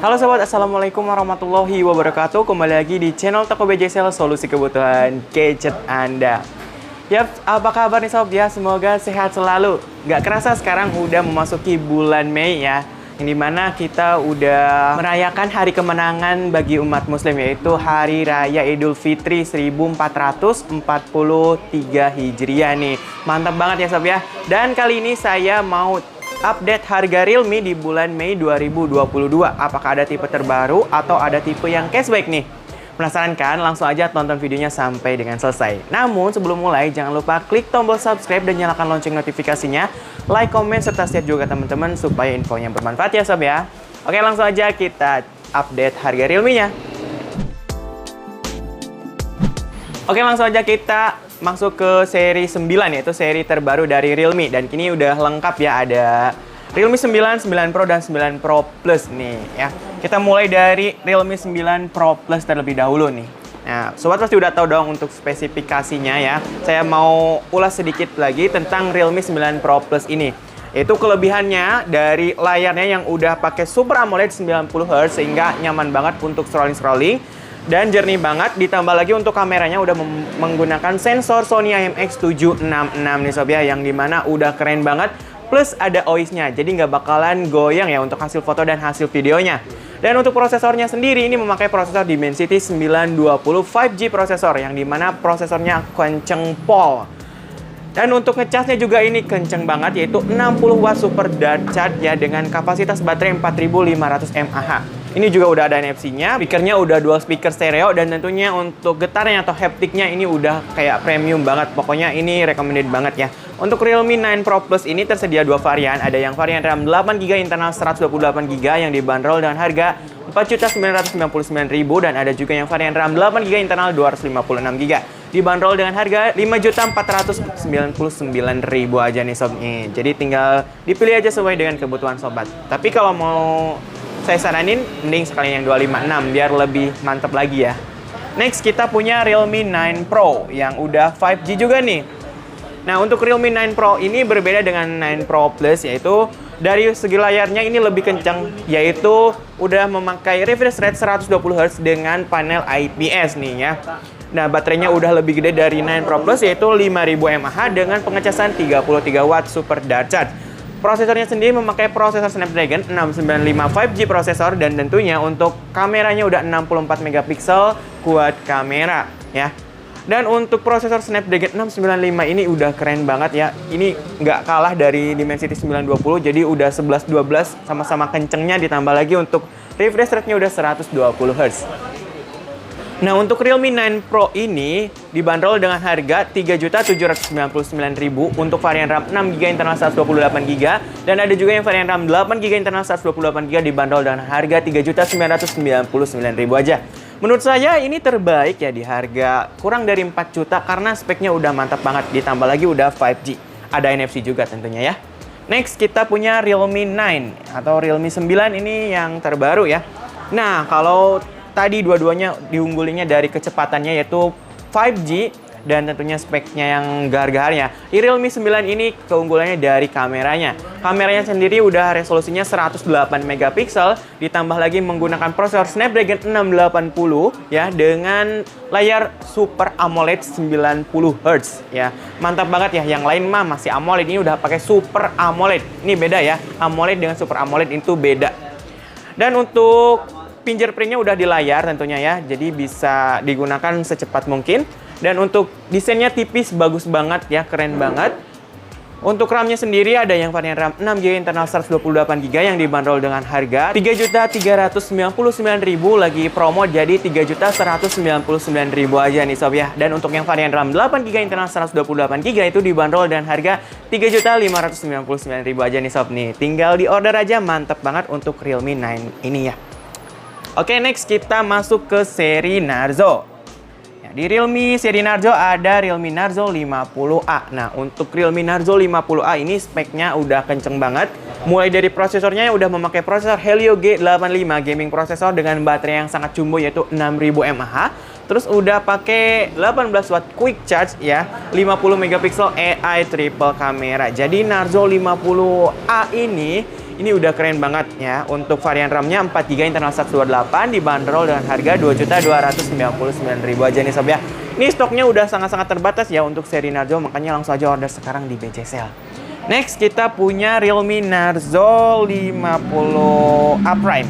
Halo sobat, assalamualaikum warahmatullahi wabarakatuh. Kembali lagi di channel Toko BJ Sales, solusi kebutuhan gadget Anda. Yap, apa kabar nih sob ya? Semoga sehat selalu. Gak kerasa sekarang udah memasuki bulan Mei ya, yang dimana kita udah merayakan hari kemenangan bagi umat muslim, yaitu Hari Raya Idul Fitri 1443 Hijriah nih. Mantap banget ya sob ya. Dan kali ini saya mau update harga Realme di bulan Mei 2022. Apakah ada tipe terbaru atau ada tipe yang cashback nih? Penasaran kan? Langsung aja tonton videonya sampai dengan selesai. Namun sebelum mulai, jangan lupa klik tombol subscribe dan nyalakan lonceng notifikasinya. Like, komen, serta share juga teman-teman supaya infonya bermanfaat ya sob ya. Oke, langsung aja kita update harga Realme-nya. Oke, langsung aja kita masuk ke seri 9, yaitu seri terbaru dari Realme. Dan kini udah lengkap ya, ada Realme 9, 9 Pro, dan 9 Pro Plus nih ya. Kita mulai dari Realme 9 Pro Plus terlebih dahulu nih. Nah, sobat pasti udah tahu dong untuk spesifikasinya ya. Saya mau ulas sedikit lagi tentang Realme 9 Pro Plus ini. Yaitu kelebihannya dari layarnya yang udah pakai Super AMOLED 90Hz sehingga nyaman banget untuk scrolling-scrolling. Dan jernih banget, ditambah lagi untuk kameranya udah menggunakan sensor Sony IMX766 nih sob ya, yang dimana udah keren banget, plus ada OIS-nya, jadi nggak bakalan goyang ya untuk hasil foto dan hasil videonya. Dan untuk prosesornya sendiri, ini memakai prosesor Dimensity 920 5G prosesor, yang dimana prosesornya kenceng pol. Dan untuk ngecasnya juga ini kenceng banget, yaitu 60 watt super dart charge ya, dengan kapasitas baterai 4500 mAh. Ini juga udah ada NFC-nya, speakernya udah dual speaker stereo, dan tentunya untuk getarnya atau haptiknya ini udah kayak premium banget. Pokoknya ini recommended banget ya. Untuk Realme 9 Pro Plus ini tersedia dua varian. Ada yang varian RAM 8GB internal 128GB yang dibanderol dengan harga Rp4.999.000, dan ada juga yang varian RAM 8GB internal 256GB dibanderol dengan harga Rp5.499.000 aja nih sob. Jadi tinggal dipilih aja sesuai dengan kebutuhan sobat. Tapi kalau mau saya saranin mending sekalian yang 256 biar lebih mantap lagi ya. Next kita punya Realme 9 Pro yang udah 5G juga nih. Nah, untuk Realme 9 Pro ini berbeda dengan 9 Pro Plus, yaitu dari segi layarnya ini lebih kencang, yaitu udah memakai refresh rate 120Hz dengan panel IPS nih ya. Nah, baterainya udah lebih gede dari 9 Pro Plus, yaitu 5000 mAh dengan pengecasan 33 watt super dart charge. Prosesornya sendiri memakai prosesor Snapdragon 695 5G prosesor, dan tentunya untuk kameranya udah 64 megapiksel quad kamera ya. Dan untuk prosesor Snapdragon 695 ini udah keren banget ya. Ini nggak kalah dari Dimensity 920, jadi udah 11-12 sama-sama kencengnya, ditambah lagi untuk refresh rate-nya udah 120Hz. Nah, untuk Realme 9 Pro ini dibanderol dengan harga Rp3.799.000 untuk varian RAM 6GB internal 128GB, dan ada juga yang varian RAM 8GB internal 128GB dibanderol dengan harga Rp3.999.000 aja. Menurut saya ini terbaik ya di harga kurang dari 4 juta karena speknya udah mantap banget, ditambah lagi udah 5G. Ada NFC juga tentunya ya. Next kita punya Realme 9 atau Realme 9 ini yang terbaru ya. Nah, kalau tadi dua-duanya diunggulinya dari kecepatannya yaitu 5G dan tentunya speknya yang gar-garnya. Di Realme 9 ini keunggulannya dari kameranya. Kameranya sendiri udah resolusinya 108 megapiksel, ditambah lagi menggunakan prosesor Snapdragon 680 ya, dengan layar Super AMOLED 90Hz ya. Mantap banget ya, yang lain mah masih AMOLED, ini udah pakai Super AMOLED. Ini beda ya, AMOLED dengan Super AMOLED itu beda. Dan untuk fingerprint-nya udah di layar tentunya ya, jadi bisa digunakan secepat mungkin. Dan untuk desainnya tipis, bagus banget ya, keren banget. Untuk RAM-nya sendiri ada yang varian RAM 6GB internal 128GB yang dibanderol dengan harga Rp3.399.000, lagi promo jadi Rp3.199.000 aja nih sob ya. Dan untuk yang varian RAM 8GB internal 128GB itu dibanderol dengan harga Rp3.599.000 aja nih sob nih. Tinggal di order aja, mantep banget untuk Realme 9 ini ya. Oke, next kita masuk ke seri Narzo. Ya, di Realme seri Narzo ada Realme Narzo 50A. Nah, untuk Realme Narzo 50A ini speknya udah kenceng banget. Mulai dari prosesornya yang udah memakai prosesor Helio G85 gaming prosesor dengan baterai yang sangat jumbo yaitu 6000 mAh. Terus udah pakai 18 watt quick charge ya, 50 megapiksel AI triple kamera. Jadi Narzo 50A ini Ini udah keren banget ya. Untuk varian RAM-nya 4GB internal 128 dibanderol dengan harga 2.299.000 aja nih sob ya. Ini stoknya udah sangat-sangat terbatas ya untuk seri Narzo, makanya langsung aja order sekarang di BC Sale. Next kita punya Realme Narzo 50 A Prime.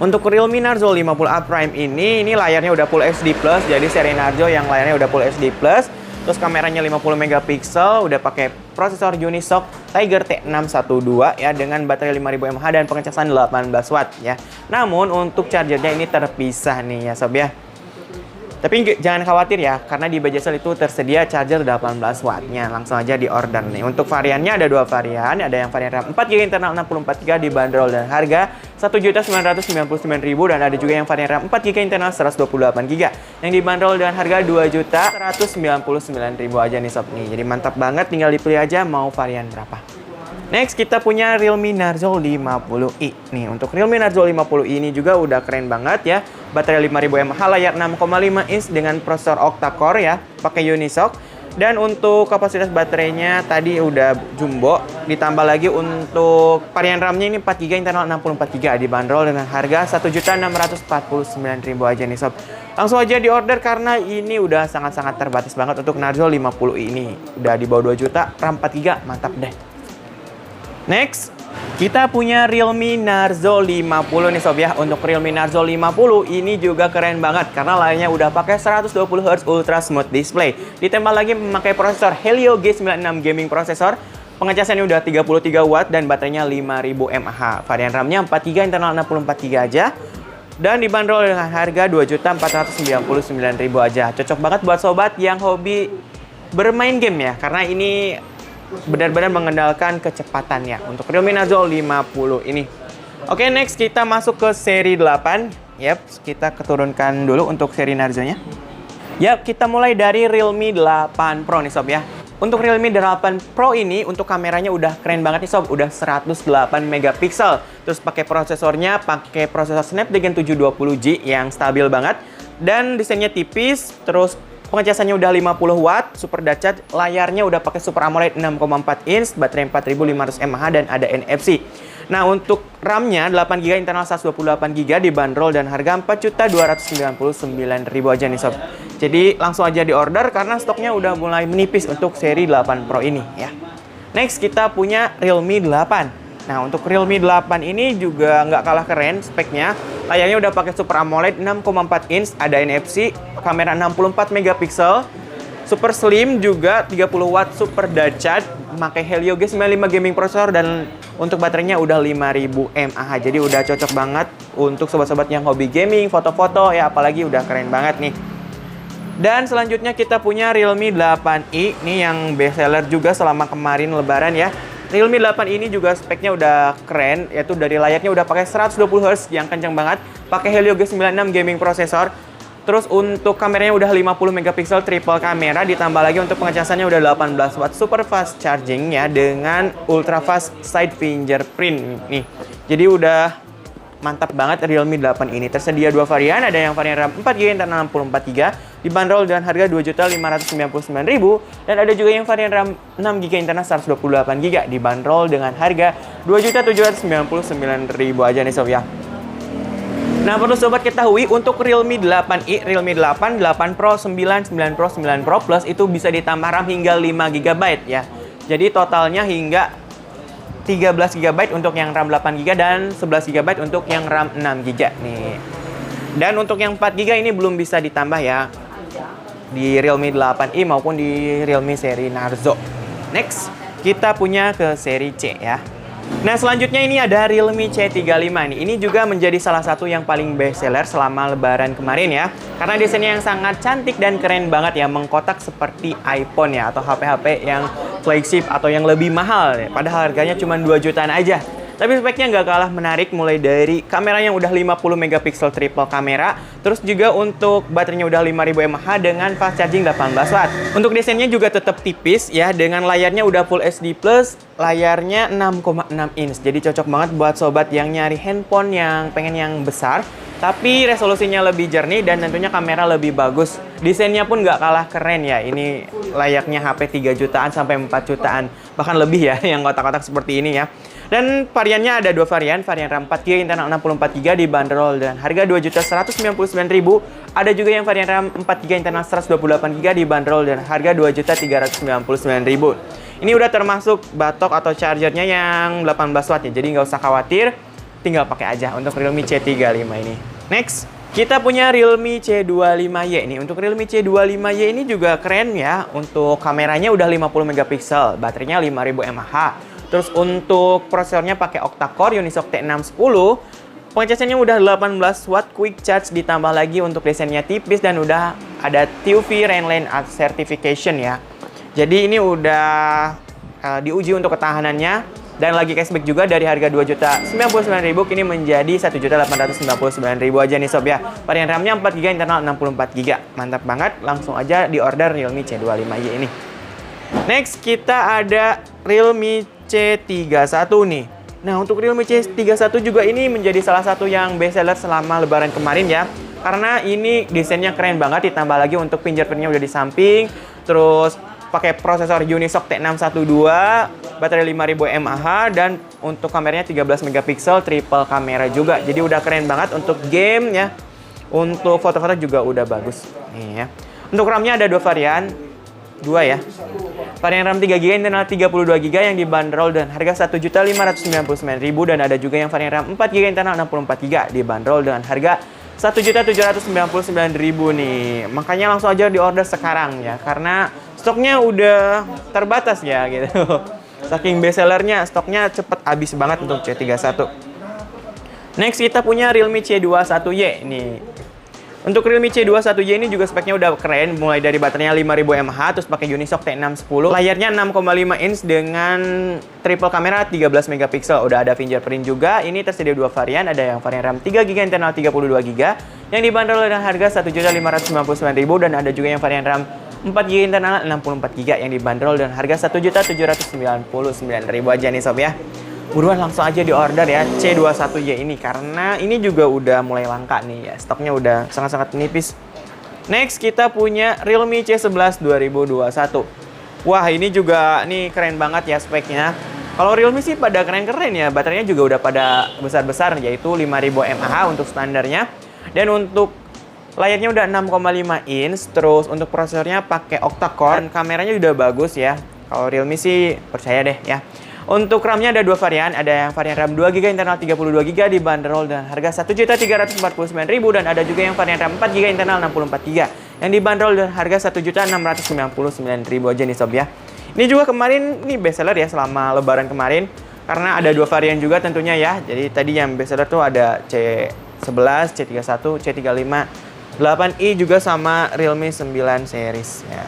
Untuk Realme Narzo 50 A Prime ini layarnya udah Full HD+, jadi seri Narzo yang layarnya udah Full HD+. Terus kameranya 50 megapiksel, udah pakai prosesor Unisoc Tiger T612 ya dengan baterai 5000 mAh dan pengecasan 18 watt ya. Namun untuk chargernya ini terpisah nih ya sob ya. Tapi jangan khawatir ya, karena di BC Sale itu tersedia charger 18 wattnya. Langsung aja di order nih. Untuk variannya ada dua varian, ada yang varian RAM 4GB internal 64GB dibanderol dan harga 1.999.000 dan ada juga yang varian RAM 4GB internal 128GB yang dibanderol dengan harga 2.199.000 aja nih sob nih. Jadi mantap banget, tinggal dipilih aja mau varian berapa. Next kita punya Realme Narzo 50i. Nih untuk Realme Narzo 50i ini juga udah keren banget ya. Baterai 5000 mAh, layar 6,5 inch dengan prosesor octa-core ya, pakai Unisoc. Dan untuk kapasitas baterainya tadi udah jumbo. Ditambah lagi untuk varian RAM-nya ini 4GB internal 64GB dibanderol dengan harga 1.649.000 aja nih sob. Langsung aja di order karena ini udah sangat-sangat terbatas banget untuk Narzo 50i ini. Udah di bawah 2 juta, RAM 4GB, mantap deh. Next, kita punya Realme Narzo 50 nih sob ya. Untuk Realme Narzo 50 ini juga keren banget karena layarnya udah pakai 120Hz Ultra Smooth Display. Ditambah lagi memakai prosesor Helio G96 Gaming Processor. Pengecasannya udah 33 watt dan baterainya 5000 mAh. Varian RAM-nya 4GB internal 64GB aja. Dan dibanderol dengan harga 2.499.000 aja. Cocok banget buat sobat yang hobi bermain game ya, karena ini benar-benar mengandalkan kecepatannya untuk Realme Narzo 50 ini. Oke, next kita masuk ke seri 8. Yap, kita keturunkan dulu untuk seri Narzo-nya. Yap, kita mulai dari Realme 8 Pro nih sob ya. Untuk Realme 8 Pro ini untuk kameranya udah keren banget nih sob, udah 108 megapiksel. Terus pakai prosesornya pakai prosesor Snapdragon 720G yang stabil banget dan desainnya tipis, terus pengecasannya udah 50 watt, super dahsyat, layarnya udah pakai Super AMOLED 6,4 inch, baterai 4500 mAh dan ada NFC. Nah, untuk RAM-nya 8GB internal 128GB dibanderol dan harga 4.299.000 aja nih sob. Jadi langsung aja di order karena stoknya udah mulai menipis untuk seri 8 Pro ini ya. Next kita punya Realme 8. Nah, untuk Realme 8 ini juga nggak kalah keren speknya. Layarnya udah pakai Super AMOLED 6,4 inch, ada NFC, kamera 64 megapiksel, super slim juga 30 watt, super dahsyat, pakai Helio G95 Gaming Processor dan untuk baterainya udah 5000 mAh. Jadi udah cocok banget untuk sobat-sobat yang hobi gaming, foto-foto ya, apalagi udah keren banget nih. Dan selanjutnya kita punya Realme 8i, ini yang best seller juga selama kemarin lebaran ya. Realme 8 ini juga speknya udah keren, yaitu dari layarnya udah pakai 120Hz yang kencang banget, pakai Helio G96 Gaming Processor. Terus untuk kameranya udah 50 megapiksel triple kamera, ditambah lagi untuk pengecasannya udah 18 watt super fast charging ya dengan ultra fast side fingerprint nih. Jadi udah mantap banget Realme 8 ini. Tersedia dua varian, ada yang varian RAM 4GB internal 64GB dibanderol dengan harga 2.599.000 dan ada juga yang varian RAM 6GB internal 128GB dibanderol dengan harga 2.799.000 aja nih sob ya. Nah, perlu sobat ketahui untuk Realme 8i, Realme 8, 8 Pro, 9, 9 Pro, 9 Pro Plus itu bisa ditambah RAM hingga 5GB ya. Jadi totalnya hingga 13GB untuk yang RAM 8GB dan 11GB untuk yang RAM 6GB nih. Dan untuk yang 4GB ini belum bisa ditambah ya di Realme 8i maupun di Realme seri Narzo. Next, kita punya ke seri C ya. Nah, selanjutnya ini ada Realme C35 nih. Ini juga menjadi salah satu yang paling best seller selama lebaran kemarin ya. Karena desainnya yang sangat cantik dan keren banget ya, mengkotak seperti iPhone ya atau HP-HP yang flagship atau yang lebih mahal ya. Padahal harganya cuma 2 jutaan aja. Tapi speknya nggak kalah menarik, mulai dari kamera yang udah 50 megapiksel triple kamera, terus juga untuk baterainya udah 5000 mAh dengan fast charging 18 watt. Untuk desainnya juga tetap tipis ya, dengan layarnya udah Full HD+, layarnya 6,6 inch. Jadi cocok banget buat sobat yang nyari handphone yang pengen yang besar Tapi resolusinya lebih jernih dan tentunya kamera lebih bagus. Desainnya pun nggak kalah keren ya. Ini layaknya HP 3 jutaan sampai 4 jutaan. Bahkan lebih ya yang kotak-kotak seperti ini ya. Dan variannya ada dua varian. Varian RAM 4GB internal 64GB dibanderol dengan harga Rp2.199.000. Ada juga yang varian RAM 4GB internal 128GB dibanderol dengan harga Rp2.399.000. Ini udah termasuk batok atau chargernya yang 18 watt ya. Jadi nggak usah khawatir. Tinggal pakai aja untuk Realme C35 ini. Next, kita punya Realme C25Y. Nih, untuk Realme C25Y ini juga keren ya. Untuk kameranya udah 50 megapiksel, baterainya 5000 mAh. Terus untuk prosesornya pakai octa-core Unisoc T610. Pengecasannya udah 18 watt quick charge, ditambah lagi untuk desainnya tipis dan udah ada TUV Rainline Art Certification ya. Jadi ini udah diuji untuk ketahanannya. Dan lagi cashback juga dari harga Rp2.099.000 kini menjadi Rp1.899.000 aja nih sob ya. Varian RAM-nya 4GB internal 64GB. Mantap banget, langsung aja di order Realme C25Y ini. Next kita ada Realme C31 nih. Nah untuk Realme C31 juga ini menjadi salah satu yang best seller selama lebaran kemarin ya. Karena ini desainnya keren banget, ditambah lagi untuk fingerprintnya udah di samping. Terus pakai prosesor Unisoc T612, baterai 5000 mAh, dan untuk kameranya 13 megapiksel, triple kamera juga. Jadi udah keren banget untuk game ya. Untuk foto-foto juga udah bagus. Nih ya. Untuk RAM-nya ada dua varian. Dua ya. Varian RAM 3GB internal 32GB yang dibanderol dengan harga Rp1.599.000, dan ada juga yang varian RAM 4GB internal 64GB dibanderol dengan harga Rp1.799.000 nih. Makanya langsung aja di order sekarang ya, karena stoknya udah terbatas ya gitu. Saking best sellernya, stoknya cepet habis banget untuk C31. Next kita punya Realme C21Y nih. Untuk Realme C21Y ini juga speknya udah keren, mulai dari baterainya 5000 mAh, terus pakai Unisoc T610. Layarnya 6,5 inch dengan triple kamera 13 megapiksel. Udah ada fingerprint juga. Ini tersedia dua varian, ada yang varian RAM 3GB internal 32GB yang dibanderol dengan harga Rp1.599.000, dan ada juga yang varian RAM 4GB internal 64GB yang dibanderol dengan harga Rp1.799.000 aja nih sob ya. Buruan langsung aja di order ya C21Y ini, karena ini juga udah mulai langka nih ya. Stoknya udah sangat-sangat nipis. Next kita punya Realme C11 2021. Wah ini juga nih keren banget ya speknya. Kalau Realme sih pada keren-keren ya. Baterainya juga udah pada besar-besar, yaitu 5000 mAh untuk standarnya. Dan untuk layarnya udah 6,5 inch. Terus untuk prosesornya pakai octa-core, dan kameranya udah bagus ya. Kalau Realme sih percaya deh ya. Untuk RAM-nya ada dua varian, ada yang varian RAM 2GB internal 32GB dibanderol dengan harga Rp1.349.000, dan ada juga yang varian RAM 4GB internal 64GB yang dibanderol dengan harga Rp1.699.000 aja nih sob ya. Ini juga kemarin nih best seller ya selama lebaran kemarin, karena ada dua varian juga tentunya ya. Jadi tadi yang best seller tuh ada C11, C31, C35, 8i juga sama Realme 9 series ya.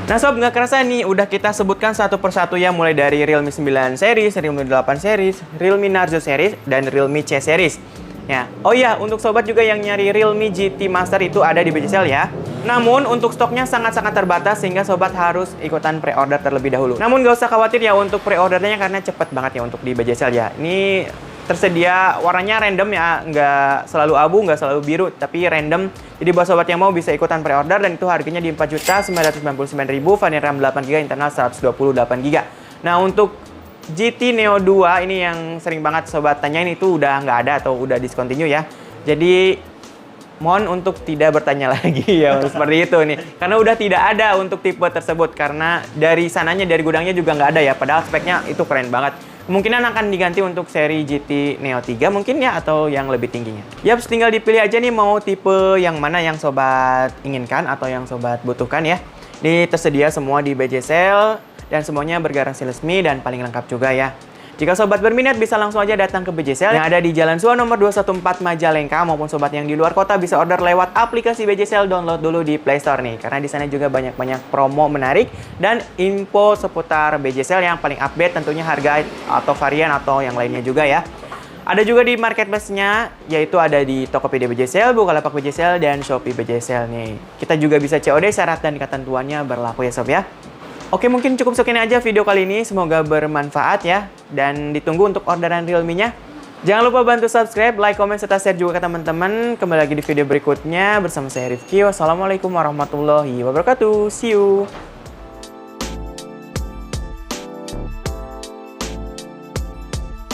Nah sob, nggak kerasa nih udah kita sebutkan satu persatu ya, mulai dari Realme 9 series, Realme 8 series, Realme Narzo series, dan Realme C series. Ya. Oh iya, untuk sobat juga yang nyari Realme GT Master itu ada di BJSL ya. Namun untuk stoknya sangat-sangat terbatas sehingga sobat harus ikutan pre-order terlebih dahulu. Namun nggak usah khawatir ya untuk pre-ordernya, karena cepet banget ya untuk di BJSL ya. Ini tersedia warnanya random ya, nggak selalu abu, nggak selalu biru, tapi random. Jadi buat sobat yang mau bisa ikutan pre-order, dan itu harganya di Rp4.999.000, varian RAM 8GB internal 128GB. Nah untuk GT Neo 2 ini yang sering banget sobat tanyain, itu udah nggak ada atau udah discontinue ya. Jadi mohon untuk tidak bertanya lagi ya seperti itu nih, karena udah tidak ada untuk tipe tersebut, karena dari sananya, dari gudangnya juga nggak ada ya, padahal speknya itu keren banget. Kemungkinan akan diganti untuk seri GT Neo 3 mungkin ya, atau yang lebih tingginya. Yaps, tinggal dipilih aja nih mau tipe yang mana yang sobat inginkan atau yang sobat butuhkan ya. Ini tersedia semua di BJSL dan semuanya bergaransi resmi dan paling lengkap juga ya. Jika sobat berminat bisa langsung aja datang ke BJSL yang ada di Jalan Sua nomor 214 Majalengka, maupun sobat yang di luar kota bisa order lewat aplikasi BJSL, download dulu di Play Store nih, karena di sana juga banyak promo menarik dan info seputar BJSL yang paling update, tentunya harga atau varian atau yang lainnya juga ya. Ada juga di marketplace-nya, yaitu ada di Tokopedia BJSL, Bukalapak BJSL, dan Shopee BJSL nih. Kita juga bisa COD, syarat dan ketentuannya berlaku ya sob ya. Oke, mungkin cukup sekian aja video kali ini. Semoga bermanfaat ya. Dan ditunggu untuk orderan Realme-nya. Jangan lupa bantu subscribe, like, komen, serta share juga ke teman-teman. Kembali lagi di video berikutnya bersama saya Rifki. Wassalamualaikum warahmatullahi wabarakatuh. See you.